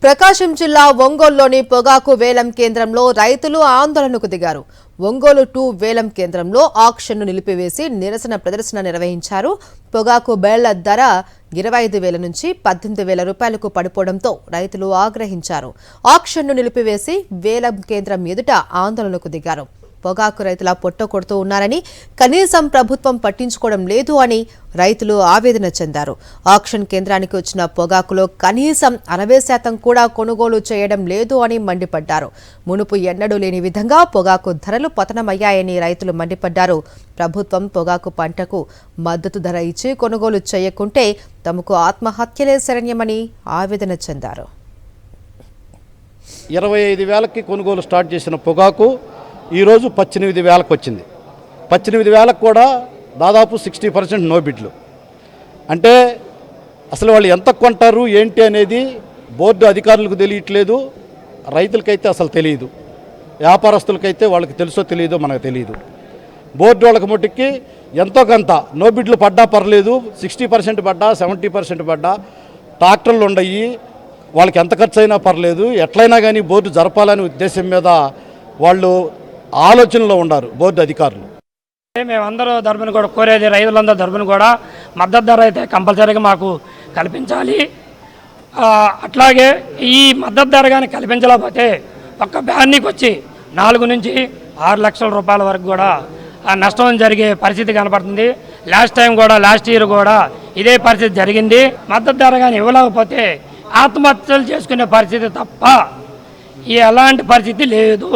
ప్రకాశం జిల్లా ఒంగోలులోని పొగాకు వేలం కేంద్రంలో రైతులు ఆందోళనకు దిగారు. ఒంగోలు 2 వేలం కేంద్రంలో ఆక్షన్ను నిలిపివేసి నిరసన ప్రదర్శన నిర్వహించారు. పొగాకు బేళ్ల ధర 25,000 నుంచి 18,000 రూపాయలకు పడిపోవడంతో రైతులు ఆగ్రహించారు. ఆక్షన్ను నిలిపివేసి వేలం కేంద్రం ఎదుట ఆందోళనకు దిగారు. పొగాకు రైతుల పొట్ట కొడుతూ ఉన్నారని, కనీసం ప్రభుత్వం పట్టించుకోవడం లేదు అని రైతులు ఆవేదన చెందారు. ఆక్షన్ కేంద్రానికి వచ్చిన పొగాకులో కనీసం 60% కూడా కొనుగోలు చేయడం లేదు అని మండిపడ్డారు. మునుపు ఎన్నడూ లేని విధంగా పొగాకు ధరలు పతనమయ్యాయని రైతులు మండిపడ్డారు. ప్రభుత్వం పొగాకు పంటకు మద్దతు ధర ఇచ్చి కొనుగోలు చేయకుంటే తమకు ఆత్మహత్యలే శరణ్యమని ఆవేదన చెందారు. 25,000కి కొనుగోలు స్టార్ట్ చేసిన పొగాకు ఈరోజు 18,000కు వచ్చింది. 18,000కు కూడా దాదాపు 60% నో బిడ్లు. అంటే అసలు వాళ్ళు ఎంత కొంటారు ఏంటి అనేది బోర్డు అధికారులకు తెలియట్లేదు, రైతులకైతే అసలు తెలియదు, వ్యాపారస్తులకైతే వాళ్ళకి తెలుసో తెలియదో మనకు తెలియదు. బోర్డు వాళ్ళకి మట్టుకి ఎంతో కొంత నో బిడ్లు పడ్డా పర్లేదు, 60% పడ్డా 70% పడ్డా ట్రాక్టర్లు ఉండయి, వాళ్ళకి ఎంత ఖర్చు అయినా పర్లేదు, ఎట్లయినా కానీ బోర్డు జరపాలనే ఉద్దేశం మీద వాళ్ళు ఆలోచనలో ఉన్నారు బోర్డు అధికారులు. మేమందరూ ధర్మను కూడా కోరేది, రైతులందరూ ధర్మను కూడా మద్దతు ధర అయితే కంపల్సరీగా మాకు కల్పించాలి. అట్లాగే ఈ మద్దతు ధర కానీ కల్పించలేకపోతే ఒక్క బ్యాన్కి వచ్చి 4 నుంచి 6 లక్షల రూపాయల వరకు కూడా నష్టం జరిగే పరిస్థితి కనపడుతుంది. లాస్ట్ ఇయర్ కూడా ఇదే పరిస్థితి జరిగింది. మద్దతు ధర కానీ ఇవ్వలేకపోతే ఆత్మహత్యలు చేసుకునే పరిస్థితి తప్ప ఎలాంటి పరిస్థితి లేదు.